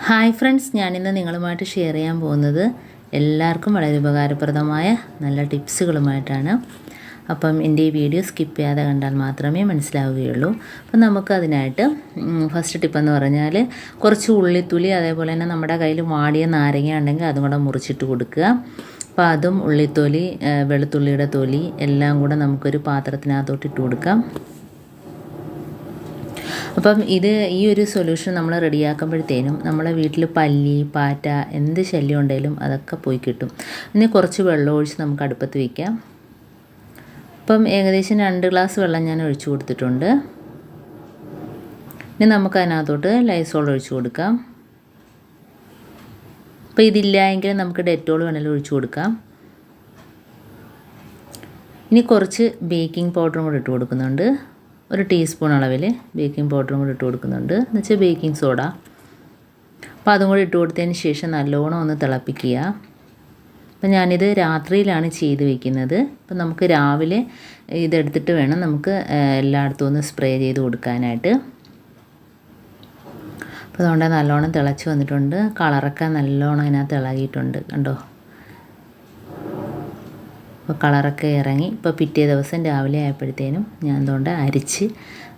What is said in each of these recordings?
Hi friends, ഞാനിന്ന് നിങ്ങളുമായിട്ട് share ചെയ്യാൻ പോകുന്നത് എല്ലാവർക്കും വളരെ ഉപകാരപ്രദമായ നല്ല ടിപ്സുകളുമായിട്ടാണ്. അപ്പം എൻ്റെ ഈ വീഡിയോ സ്കിപ്പ് ചെയ്യാതെ കണ്ടാൽ മാത്രമേ മനസ്സിലാവുകയുള്ളൂ. അപ്പം നമുക്കതിനായിട്ട് ഫസ്റ്റ് ടിപ്പെന്ന് പറഞ്ഞാൽ കുറച്ച് ഉള്ളിത്തൊലി, അതേപോലെ തന്നെ നമ്മുടെ കയ്യിൽ വാടിയ നാരങ്ങ ഉണ്ടെങ്കിൽ അതും കൂടെ മുറിച്ചിട്ട് കൊടുക്കുക. അപ്പോൾ അതും ഉള്ളിത്തൊലി, വെളുത്തുള്ളിയുടെ തൊലി എല്ലാം കൂടെ നമുക്കൊരു പാത്രത്തിനകത്തോട്ട് ഇട്ട് കൊടുക്കാം. അപ്പം ഈ ഒരു സൊല്യൂഷൻ നമ്മൾ റെഡിയാക്കുമ്പോഴത്തേനും നമ്മളെ വീട്ടിൽ പല്ലി, പാറ്റ, എന്ത് ശല്യം ഉണ്ടെങ്കിലും അതൊക്കെ പോയി കിട്ടും. ഇനി കുറച്ച് വെള്ളം ഒഴിച്ച് നമുക്ക് അടുപ്പത്ത് വയ്ക്കാം. അപ്പം ഏകദേശം 2 ഗ്ലാസ് വെള്ളം ഞാൻ ഒഴിച്ചു കൊടുത്തിട്ടുണ്ട്. ഇനി നമുക്ക് അതിനകത്തോട്ട് ലൈസോൾ ഒഴിച്ചു കൊടുക്കാം. അപ്പോൾ ഇതില്ല എങ്കിൽ നമുക്ക് ഡെറ്റോൾ വേണമെങ്കിലും ഒഴിച്ചു കൊടുക്കാം. ഇനി കുറച്ച് ബേക്കിംഗ് പൗഡറും കൂടെ ഇട്ട് കൊടുക്കുന്നുണ്ട്. 1 ടീസ്പൂൺ അളവിൽ ബേക്കിംഗ് പൗഡറും കൂടി ഇട്ട് കൊടുക്കുന്നുണ്ട്, എന്ന് വെച്ചാൽ ബേക്കിംഗ് സോഡ. അപ്പോൾ അതും കൂടി ഇട്ട് കൊടുത്തതിന് ശേഷം നല്ലോണം ഒന്ന് തിളപ്പിക്കുക. അപ്പോൾ ഞാനിത് രാത്രിയിലാണ് ചെയ്ത് വയ്ക്കുന്നത്. അപ്പോൾ നമുക്ക് രാവിലെ ഇതെടുത്തിട്ട് വേണം നമുക്ക് എല്ലായിടത്തും ഒന്ന് സ്പ്രേ ചെയ്ത് കൊടുക്കാനായിട്ട്. അപ്പോൾ അതുകൊണ്ട് നല്ലോണം തിളച്ച് വന്നിട്ടുണ്ട്. കളറൊക്കെ നല്ലോണം അതിനകത്ത് ഇളകിയിട്ടുണ്ട്, കണ്ടോ. അപ്പോൾ കളറൊക്കെ ഇറങ്ങി. ഇപ്പോൾ പിറ്റേ ദിവസം രാവിലെ ആയപ്പോഴത്തേനും ഞാൻ അതുകൊണ്ട് അരിച്ച്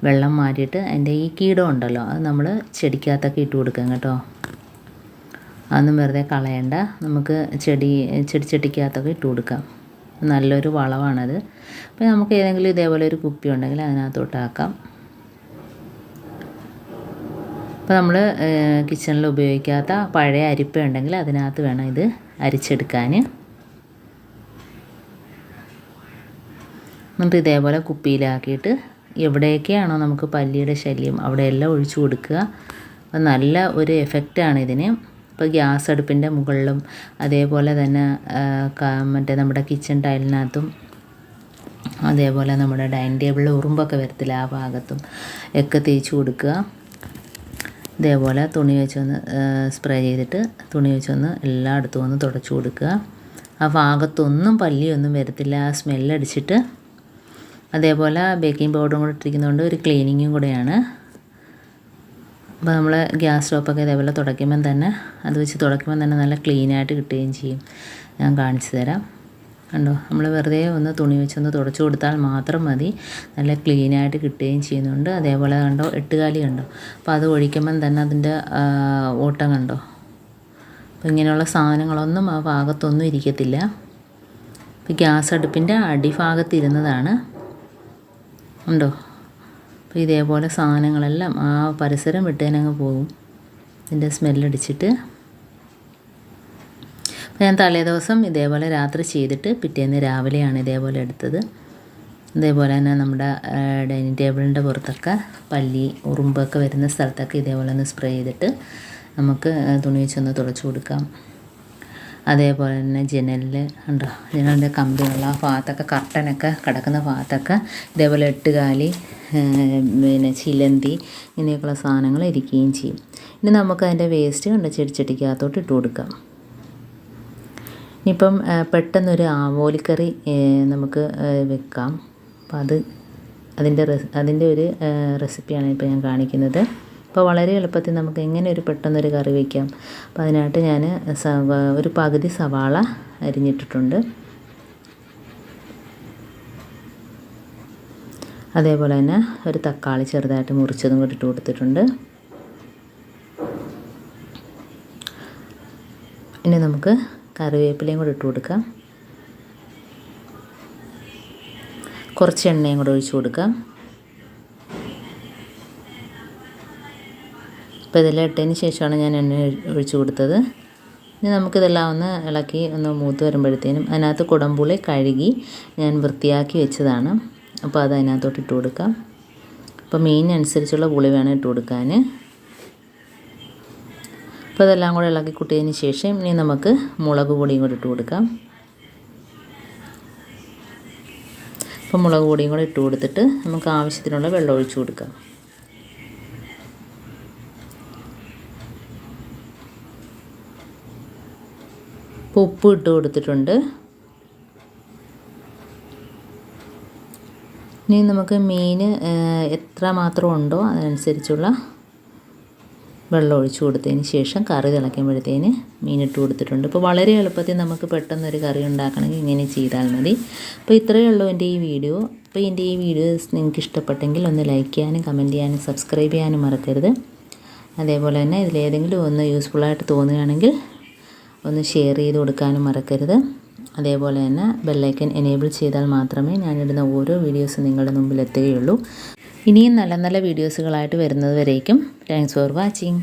വെള്ളം മാറ്റിയിട്ട് അതിൻ്റെ ഈ കീടം ഉണ്ടല്ലോ അത് നമ്മൾ ചെടിക്കകത്തൊക്കെ ഇട്ട് കൊടുക്കാം കേട്ടോ. അതൊന്നും വെറുതെ കളയണ്ട, നമുക്ക് ചെടിച്ചട്ടിക്കകത്തൊക്കെ ഇട്ട് കൊടുക്കാം. നല്ലൊരു വളമാണത്. അപ്പോൾ നമുക്ക് ഏതെങ്കിലും ഇതേപോലെ ഒരു കുപ്പി ഉണ്ടെങ്കിൽ അതിനകത്തോട്ടാക്കാം. അപ്പോൾ നമ്മൾ കിച്ചണിൽ ഉപയോഗിക്കാത്ത പഴയ അരിപ്പ ഉണ്ടെങ്കിൽ അതിനകത്ത് വേണം ഇത് അരിച്ചെടുക്കാൻ. എന്നിട്ട് ഇതേപോലെ കുപ്പിയിലാക്കിയിട്ട് എവിടെയൊക്കെയാണോ നമുക്ക് പല്ലിയുടെ ശല്യം അവിടെയെല്ലാം ഒഴിച്ചു കൊടുക്കുക. അപ്പോൾ നല്ല ഒരു എഫക്റ്റാണ് ഇതിന്. ഇപ്പോൾ ഗ്യാസ് അടുപ്പിൻ്റെ മുകളിലും അതേപോലെ തന്നെ മറ്റേ നമ്മുടെ കിച്ചൺ ടൈലിനകത്തും അതേപോലെ നമ്മുടെ ഡൈനിങ് ടേബിളിൽ ഉറുമ്പൊക്കെ വരത്തില്ല ആ ഭാഗത്തും ഒക്കെ തേച്ച് കൊടുക്കുക. ഇതേപോലെ തുണി വെച്ചൊന്ന് സ്പ്രേ ചെയ്തിട്ട് തുണി വെച്ചൊന്ന് എല്ലായിടത്തും ഒന്ന് തുടച്ചു കൊടുക്കുക. ആ ഭാഗത്തൊന്നും പല്ലിയൊന്നും വരത്തില്ല, ആ സ്മെല്ലടിച്ചിട്ട്. അതേപോലെ ബേക്കിംഗ് പൗഡറും കൂടെ ഇട്ടിരിക്കുന്നതുകൊണ്ട് ഒരു ക്ലീനിങ്ങും കൂടെയാണ്. അപ്പോൾ നമ്മൾ ഗ്യാസ് സ്റ്റോപ്പൊക്കെ ഇതേപോലെ തുടയ്ക്കുമ്പം തന്നെ അത് വെച്ച് തുടയ്ക്കുമ്പം തന്നെ നല്ല ക്ലീനായിട്ട് കിട്ടുകയും ചെയ്യും. ഞാൻ കാണിച്ചു തരാം, കണ്ടോ. നമ്മൾ വെറുതെ ഒന്ന് തുണി വെച്ചൊന്ന് തുടച്ചു കൊടുത്താൽ മാത്രം മതി, നല്ല ക്ലീനായിട്ട് കിട്ടുകയും ചെയ്യുന്നുണ്ട്. അതേപോലെ കണ്ടോ, 8 കാലി കണ്ടോ. അപ്പോൾ അത് ഒഴിക്കുമ്പം തന്നെ അതിൻ്റെ ഓട്ടം കണ്ടോ. അപ്പോൾ ഇങ്ങനെയുള്ള സാധനങ്ങളൊന്നും ആ ഭാഗത്തൊന്നും ഇരിക്കത്തില്ല. ഇപ്പോൾ ഗ്യാസ് അടുപ്പിൻ്റെ അടിഭാഗത്തിരുന്നതാണ് ഉണ്ടോ. അപ്പോൾ ഇതേപോലെ സാധനങ്ങളെല്ലാം ആ പരിസരം വിട്ടേനങ്ങ് പോകും ഇതിൻ്റെ സ്മെല്ലടിച്ചിട്ട്. അപ്പോൾ ഞാൻ തലേ ദിവസം ഇതേപോലെ രാത്രി ചെയ്തിട്ട് പിറ്റേന്ന് രാവിലെയാണ് ഇതേപോലെ എടുത്തത്. ഇതേപോലെ തന്നെ നമ്മുടെ ഡൈനിങ് ടേബിളിൻ്റെ പുറത്തൊക്കെ പല്ലി, ഉറുമ്പൊക്കെ വരുന്ന സ്ഥലത്തൊക്കെ ഇതേപോലെ ഒന്ന് സ്പ്രേ ചെയ്തിട്ട് നമുക്ക് തുണി വെച്ചൊന്ന് തുടച്ചു കൊടുക്കാം. അതേപോലെ തന്നെ ജനലിൽ ഉണ്ടോ, ജനലിൻ്റെ കമ്പിയുള്ള ആ ഭാഗത്തൊക്കെ കർട്ടനൊക്കെ കിടക്കുന്ന ഭാഗത്തൊക്കെ ഇതേപോലെ 8 കാലി, പിന്നെ ചിലന്തി ഇങ്ങനെയൊക്കെയുള്ള സാധനങ്ങൾ ഇരിക്കുകയും ചെയ്യും. ഇനി നമുക്ക് അതിൻ്റെ വേസ്റ്റ് കണ്ട ചെടിച്ചട്ടിക്കകത്തോട്ട് ഇട്ട് കൊടുക്കാം. ഇനിയിപ്പം പെട്ടെന്നൊരു ആവോലിക്കറി നമുക്ക് വെക്കാം. അപ്പം അതിൻ്റെ ഒരു റെസിപ്പിയാണ് ഇപ്പോൾ ഞാൻ കാണിക്കുന്നത്. അപ്പോൾ വളരെ എളുപ്പത്തിൽ നമുക്ക് എങ്ങനെ പെട്ടെന്നൊരു കറി വയ്ക്കാം. അപ്പോൾ അതിനായിട്ട് ഞാൻ ഒരു പകുതി സവാള അരിഞ്ഞിട്ടിട്ടുണ്ട്. അതേപോലെ തന്നെ ഒരു തക്കാളി ചെറുതായിട്ട് മുറിച്ചതും കൂടി ഇട്ട് കൊടുത്തിട്ടുണ്ട്. ഇനി നമുക്ക് കറിവേപ്പിലയും കൂടി ഇട്ട് കൊടുക്കാം. കുറച്ച് എണ്ണയും കൂടെ ഒഴിച്ചു കൊടുക്കാം. അപ്പോൾ ഇതെല്ലാം ഇട്ടതിന് ശേഷമാണ് ഞാൻ എണ്ണ ഒഴിച്ചു കൊടുത്തത്. ഇനി നമുക്കിതെല്ലാം ഒന്ന് ഇളക്കി ഒന്ന് മൂത്ത് വരുമ്പോഴത്തേനും അതിനകത്ത് കുടംപുളി കഴുകി ഞാൻ വൃത്തിയാക്കി വെച്ചതാണ്. അപ്പോൾ അത് അതിനകത്തോട്ട് ഇട്ട് കൊടുക്കാം. അപ്പോൾ മീനിനനുസരിച്ചുള്ള പുളി വേണം ഇട്ട് കൊടുക്കാൻ. അപ്പോൾ ഇതെല്ലാം കൂടെ ഇളക്കി കൂട്ടിയതിന് ശേഷം ഇനി നമുക്ക് മുളക് പൊടിയും കൂടി ഇട്ട് കൊടുക്കാം. അപ്പോൾ മുളക് പൊടിയും കൂടെ ഇട്ട് കൊടുത്തിട്ട് നമുക്ക് ആവശ്യത്തിനുള്ള വെള്ളം ഒഴിച്ചു കൊടുക്കാം. ഉപ്പ് ഇട്ട് കൊടുത്തിട്ടുണ്ട്. ഇനി നമുക്ക് മീൻ എത്ര മാത്രം ഉണ്ടോ അതനുസരിച്ചുള്ള വെള്ളം ഒഴിച്ച് കൊടുത്തതിന് ശേഷം കറി തിളയ്ക്കുമ്പോഴത്തേന് മീനിട്ട് കൊടുത്തിട്ടുണ്ട്. ഇപ്പോൾ വളരെ എളുപ്പത്തിൽ നമുക്ക് പെട്ടെന്നൊരു കറി ഉണ്ടാക്കണമെങ്കിൽ ഇങ്ങനെ ചെയ്താൽ മതി. അപ്പോൾ ഇത്രയേ ഉള്ളൂ എൻ്റെ ഈ വീഡിയോ. അപ്പോൾ എൻ്റെ ഈ വീഡിയോസ് നിങ്ങൾക്ക് ഇഷ്ടപ്പെട്ടെങ്കിൽ ഒന്ന് ലൈക്ക് ചെയ്യാനും കമൻറ്റ് ചെയ്യാനും സബ്സ്ക്രൈബ് ചെയ്യാനും മറക്കരുത്. അതേപോലെ തന്നെ ഇതിലേതെങ്കിലും ഒന്ന് യൂസ്ഫുള്ളായിട്ട് തോന്നുകയാണെങ്കിൽ ഒന്ന് ഷെയർ ചെയ്ത് കൊടുക്കാനും മറക്കരുത്. അതേപോലെ തന്നെ ബെല്ലൈക്കൻ എനേബിൾ ചെയ്താൽ മാത്രമേ ഞാനിടുന്ന ഓരോ വീഡിയോസും നിങ്ങളുടെ മുമ്പിൽ എത്തുകയുള്ളൂ. ഇനിയും നല്ല നല്ല വീഡിയോസുകളായിട്ട് വരുന്നത് വരേക്കും താങ്ക്സ് ഫോർ വാച്ചിങ്.